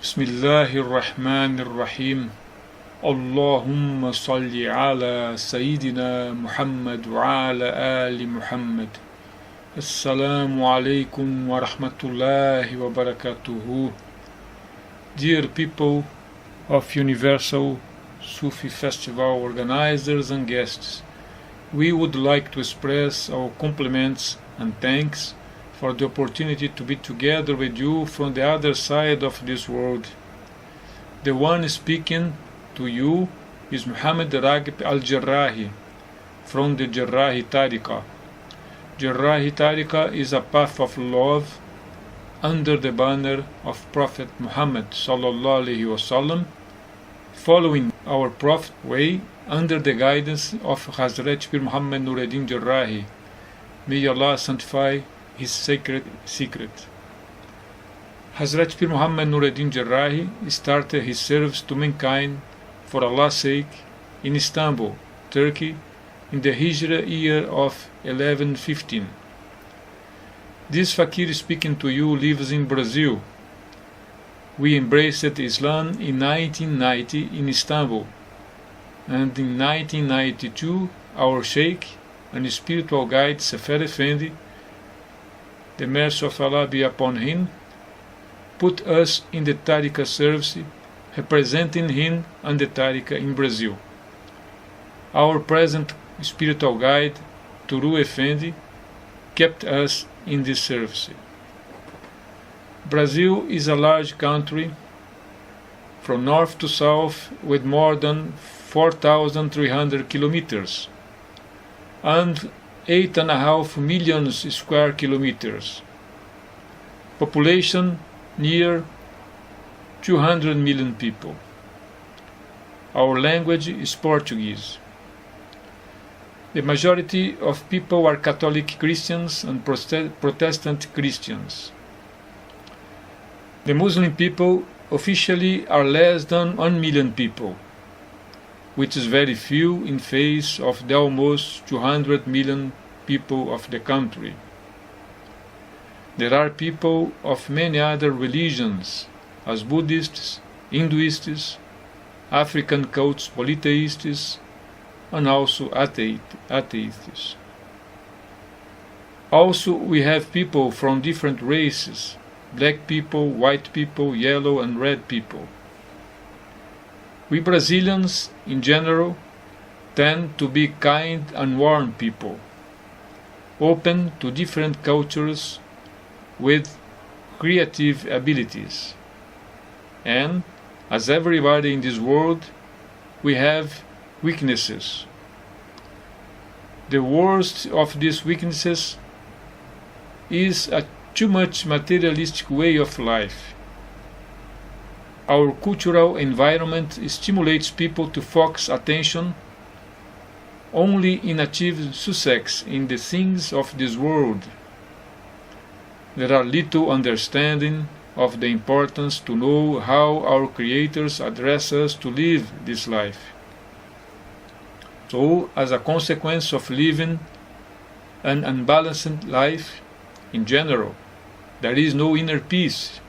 Bismillahirrahmanirrahim. Allahumma salli ala Sayyidina Muhammad wa ala ali Muhammad. Assalamu alaikum wa rahmatullahi wa barakatuhu. Dear people of Universal Sufi Festival organizers and guests, we would like to express our compliments and thanks for the opportunity to be together with you from the other side of this world. The one speaking to you is Muhammed Ragip Al-Jerrahi from the Al-Jerrahi Tariqa. Al-Jerrahi Tariqa is a path of love under the banner of Prophet Muhammad sallallahu alaihi wasallam, following our Prophet way under the guidance of Hazrat Sheikh Muhammed Ragip. May Allah sanctify his sacred secret. Hazrat Sheikh Muhammed Ragip started his service to mankind for Allah's sake in Istanbul, Turkey, in the Hijra year of 1115. This fakir speaking to you lives in Brazil. We embraced Islam in 1990 in Istanbul, and in 1992 our Sheikh and spiritual guide Sefer Effendi, the mercy of Allah be upon him, put us in the Tariqa service, representing him and the Tariqa in Brazil. Our present spiritual guide, Turu Effendi, kept us in this service. Brazil is a large country from north to south with more than 4,300 kilometers and 8.5 million square kilometers. Population near 200 million people. Our language is Portuguese. The majority of people are Catholic Christians and Protestant Christians. The Muslim people officially are less than 1 million people, which is very few in face of the almost 200 million people of the country. There are people of many other religions, as Buddhists, Hinduists, African cults, polytheists, and also atheists. Also, we have people from different races, black people, white people, yellow and red people. We Brazilians, in general, tend to be kind and warm people, open to different cultures with creative abilities. And, as everybody in this world, we have weaknesses. The worst of these weaknesses is a too much materialistic way of life. Our cultural environment stimulates people to focus attention only in achieving success in the things of this world. There are little understanding of the importance to know how our creators address us to live this life. So, as a consequence of living an unbalanced life in general, there is no inner peace.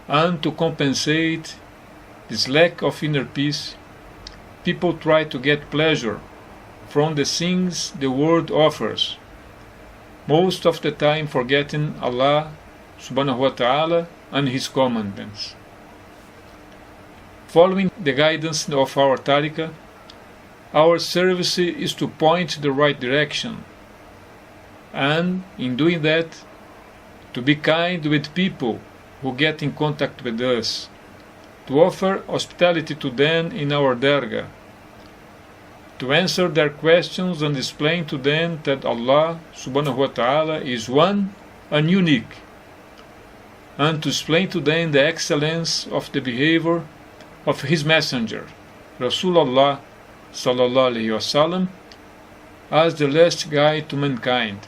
And to compensate this lack of inner peace, people try to get pleasure from the things the world offers, most of the time forgetting Allah subhanahu wa ta'ala and His commandments. Following the guidance of our Tariqa, our service is to point the right direction, and in doing that, to be kind with people who get in contact with us, to offer hospitality to them in our dargah, to answer their questions and explain to them that Allah subhanahu wa ta'ala is one and unique, and to explain to them the excellence of the behavior of His messenger, Rasulullah sallallahu alaihi wasallam, as the last guide to mankind.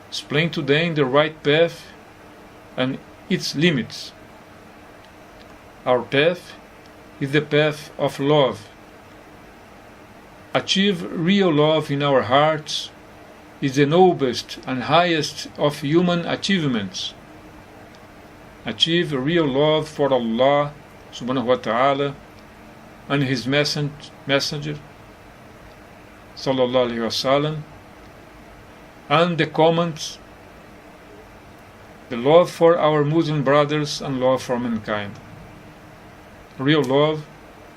Explain to them the right path and its limits. Our path is the path of love. Achieve real love in our hearts is the noblest and highest of human achievements. achieve real love for Allah subhanahu wa ta'ala and His messenger sallallahu alaihi wasallam, and the comments, the love for our Muslim brothers and love for mankind. Real love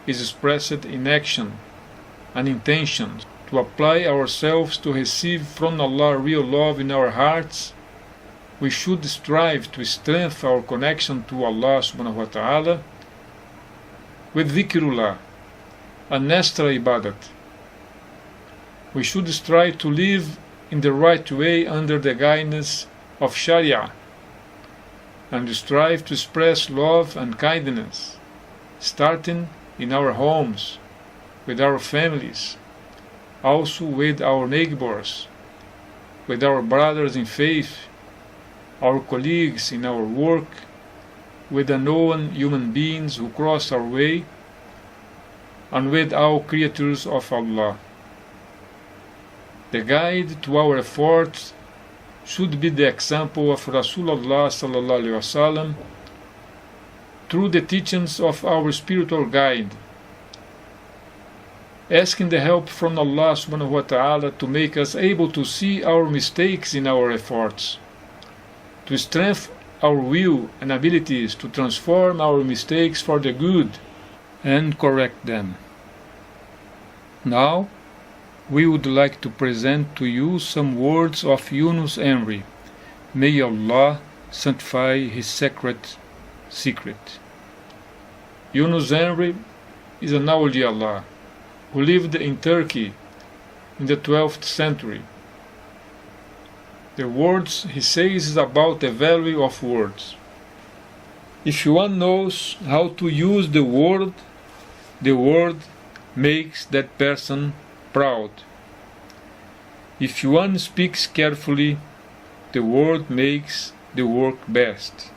is expressed in action and intention to apply ourselves to receive from Allah real love in our hearts. We should strive to strengthen our connection to Allah subhanahu wa ta'ala with dhikrullah and extra ibadat. We should strive to live in the right way under the guidance of Sharia and strive to express love and kindness, starting in our homes, with our families, also with our neighbors, with our brothers in faith, our colleagues in our work, with unknown human beings who cross our way, and with all creatures of Allah. The guide to our efforts should be the example of Rasulullah sallallahu alaihi wasallam through the teachings of our spiritual guide, asking the help from Allah subhanahu wa ta'ala to make us able to see our mistakes in our efforts, to strengthen our will and abilities to transform our mistakes for the good and correct them. Now, we would like to present to you some words of Yunus Emre. May Allah sanctify his sacred secret. Yunus Emre is an awliya Allah who lived in Turkey in the 12th century. The words he says is about the value of words. If one knows how to use the word makes that person proud. If one speaks carefully, the word makes the work best.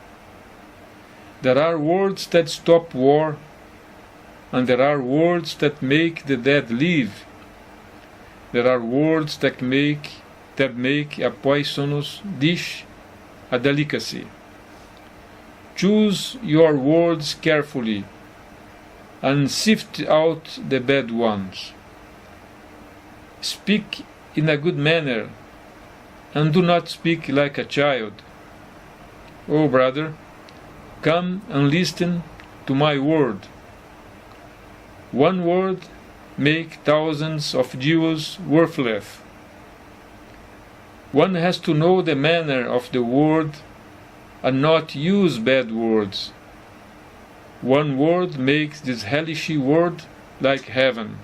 There are words that stop war, and there are words that make the dead live. There are words that make a poisonous dish a delicacy. Choose your words carefully and sift out the bad ones. Speak in a good manner and do not speak like a child. Oh brother, come and listen to my word. One word make thousands of jewels worthless. One has to know the manner of the word and not use bad words. One word makes this hellish world like heaven.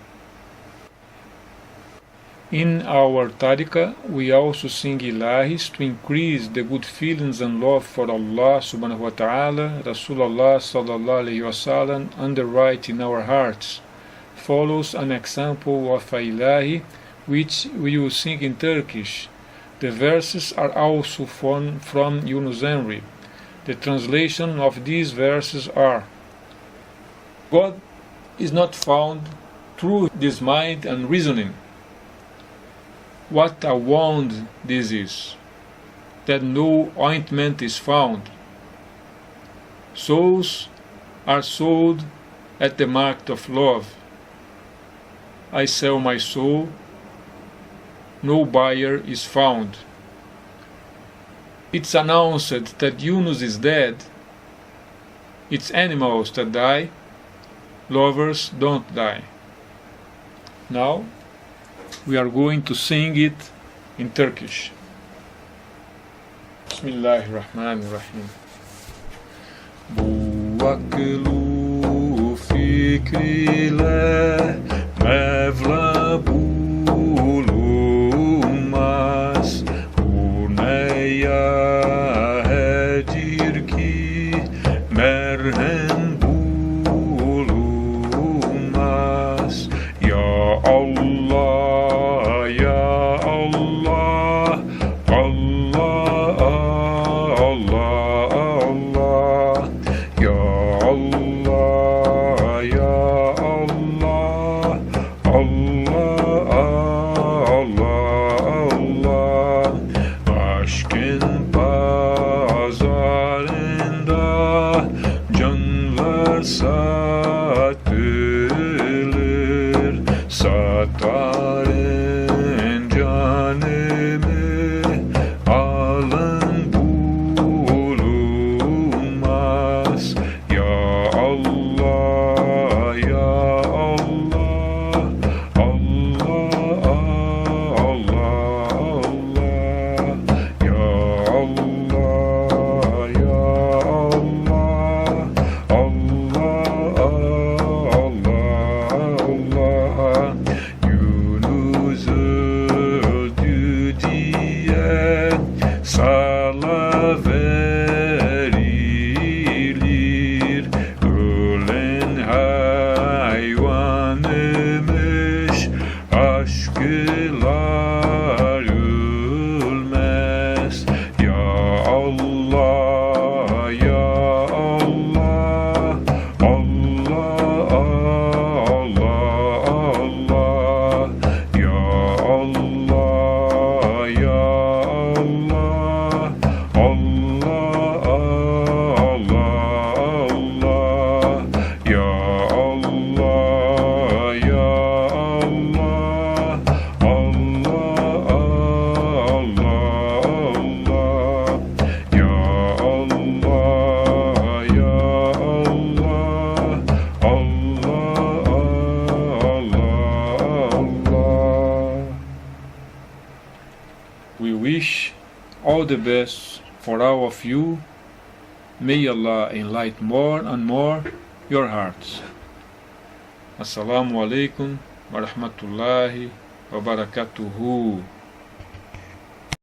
In our Tariqa, we also sing ilahis to increase the good feelings and love for Allah subhanahu wa ta'ala, Rasulullah sallallahu alayhi wa sallam, and the right in our hearts. Follows an example of a ilahi which we will sing in Turkish. The verses are also from Yunus Emre. The translation of these verses are: God is not found through this mind and reasoning. What a wound this is, that no ointment is found. Souls are sold at the market of love. I sell my soul, no buyer is found. It's announced that Yunus is dead. It's animals that die, lovers don't die. Now, we are going to sing it in Turkish. Bismillahirrahmanirrahim. Bu aklı fikriyle Mevla bulunmaz. Bu ne yahedir ki merhem bulunmaz. Ya Allah, ya Allah, Allah, Allah, Allah, ya Allah, ya Allah, satılır, satarın canımı, alın bulunmaz. Ya Allah, ya Allah, Allah, Allah, Allah, ya Allah, ya Allah, Allah, Allah. Yunus öldü diye sala verilir, ölen hayvanımış, aşkılar ölmez. Ya Allah, ya Allah, Allah, Allah, Allah, ya Allah, ya Allah, Allah, Allah, ya Allah, ya Allah, Allah, ya Allah, ya Allah. We wish all the best for all of you. May Allah enlighten more and more your hearts. Assalamu alaikum wa rahmatullahi wa barakatuhu.